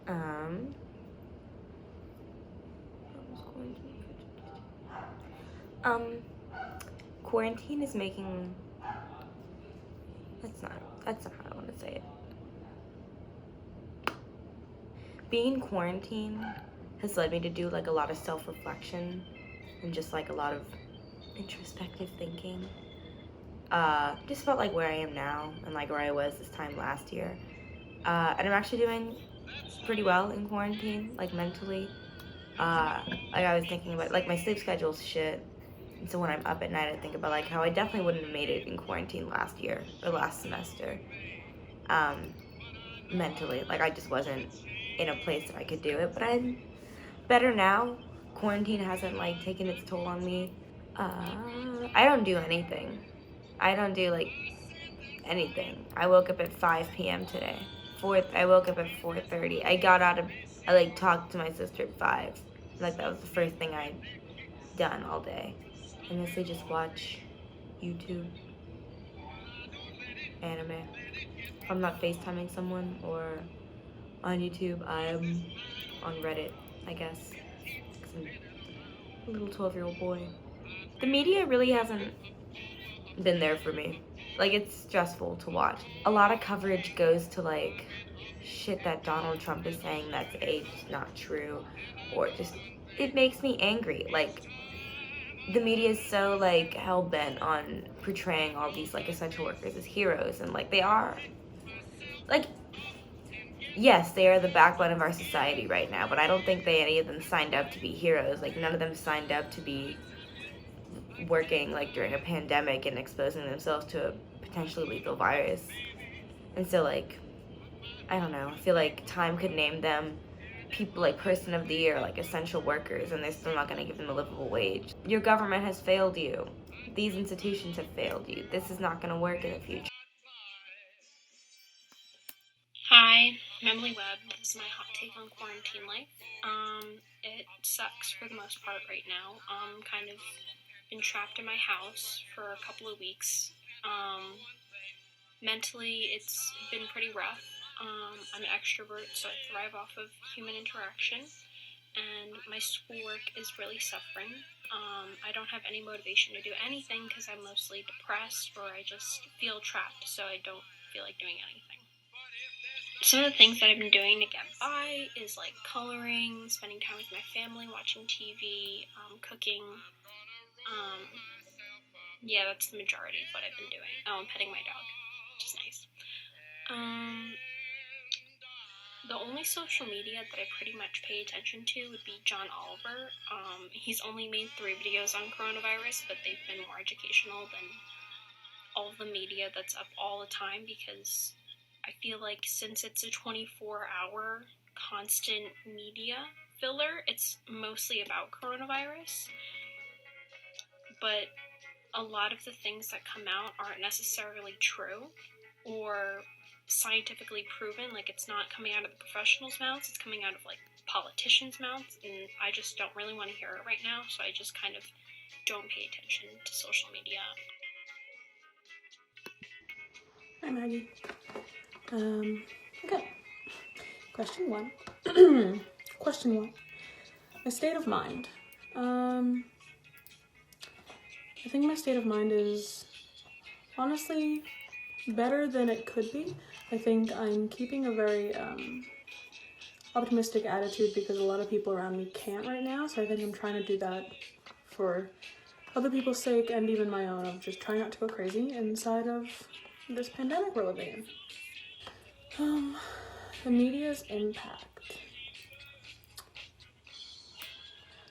Um, um, Quarantine is making, that's not how I want to say it. Being in quarantine has led me to do like a lot of self-reflection and just like a lot of introspective thinking. Just about like where I am now and like where I was this time last year. And I'm actually doing pretty well in quarantine, like mentally. Like I was thinking about like my sleep schedule's shit. And so when I'm up at night, I think about like how I definitely wouldn't have made it in quarantine last year or last semester. Mentally, like I just wasn't in a place that I could do it. But I'm better now. Quarantine hasn't like taken its toll on me. I don't do anything. I don't do like anything. I woke up at 5 p.m. today. I woke up at 4:30. I like talked to my sister at 5. Like that was the first thing I'd done all day. I mostly just watch YouTube, anime. If I'm not FaceTiming someone or on YouTube, I'm on Reddit, I guess. 'Cause I'm a little 12-year-old boy. The media really hasn't been there for me. Like, it's stressful to watch. A lot of coverage goes to, like, shit that Donald Trump is saying that's just not true. Or just, it makes me angry. Like, the media is so, like, hell-bent on portraying all these, like, essential workers as heroes. And, like, they are. Like, yes, they are the backbone of our society right now. But I don't think any of them signed up to be heroes. Like, none of them signed up to be working like during a pandemic and exposing themselves to a potentially lethal virus. And so like, I don't know, I feel like Time could name them people like person of the year, like essential workers, and they're still not going to give them a livable wage. Your government has failed you. These institutions have failed you. This is not going to work in the future. Hi, I'm Emily Webb. This is my hot take on quarantine life. It sucks for the most part right now. Kind of been trapped in my house for a couple of weeks. Mentally, it's been pretty rough. I'm an extrovert, so I thrive off of human interaction, and my schoolwork is really suffering. I don't have any motivation to do anything because I'm mostly depressed or I just feel trapped, so I don't feel like doing anything. Some of the things that I've been doing to get by is like coloring, spending time with my family, watching TV, cooking. Yeah, that's the majority of what I've been doing. Oh, and petting my dog, which is nice. The only social media that I pretty much pay attention to would be John Oliver. He's only made 3 videos on coronavirus, but they've been more educational than all the media that's up all the time, because I feel like since it's a 24-hour constant media filler, it's mostly about coronavirus. But a lot of the things that come out aren't necessarily true or scientifically proven. Like, it's not coming out of the professionals' mouths, it's coming out of like politicians' mouths, and I just don't really want to hear it right now, so I just kind of don't pay attention to social media. Hi, Maggie. Okay. Question 1. Question 1. My state of mind. I think my state of mind is honestly better than it could be. I think I'm keeping a very optimistic attitude because a lot of people around me can't right now, so I think I'm trying to do that for other people's sake and even my own, of just trying not to go crazy inside of this pandemic we're living in. The media's impact.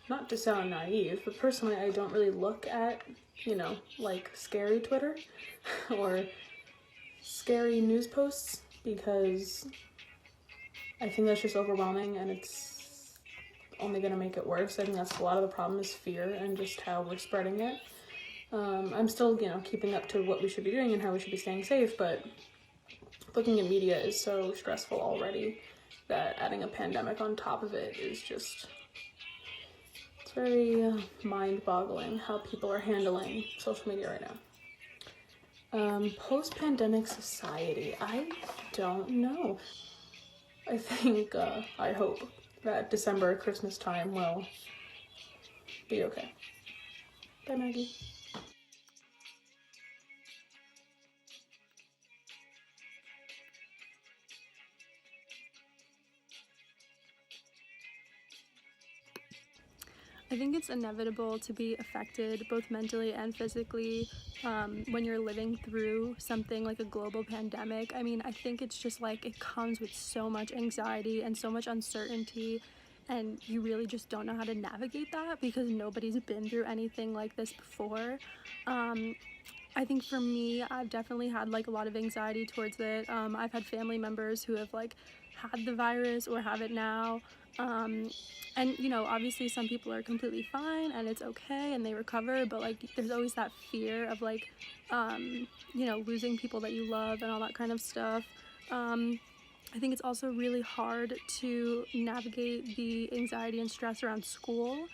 Not to sound naive, but personally I don't really look at, like scary Twitter or scary news posts, because I think that's just overwhelming and it's only going to make it worse. I think that's a lot of the problem, is fear and just how we're spreading it. I'm still, keeping up to what we should be doing and how we should be staying safe, but looking at media is so stressful already that adding a pandemic on top of it is just, it's very mind-boggling how people are handling social media right now. Post-pandemic society, I don't know. I think, I hope that December, Christmas time will be okay. Bye, Maggie. I think it's inevitable to be affected both mentally and physically when you're living through something like a global pandemic. I mean, I think it's just like it comes with so much anxiety and so much uncertainty, and you really just don't know how to navigate that because nobody's been through anything like this before. I think for me, I've definitely had like a lot of anxiety towards it. I've had family members who have like had the virus or have it now. And you know, obviously some people are completely fine and it's okay and they recover, but like there's always that fear of like, you know, losing people that you love and all that kind of stuff. I think it's also really hard to navigate the anxiety and stress around school.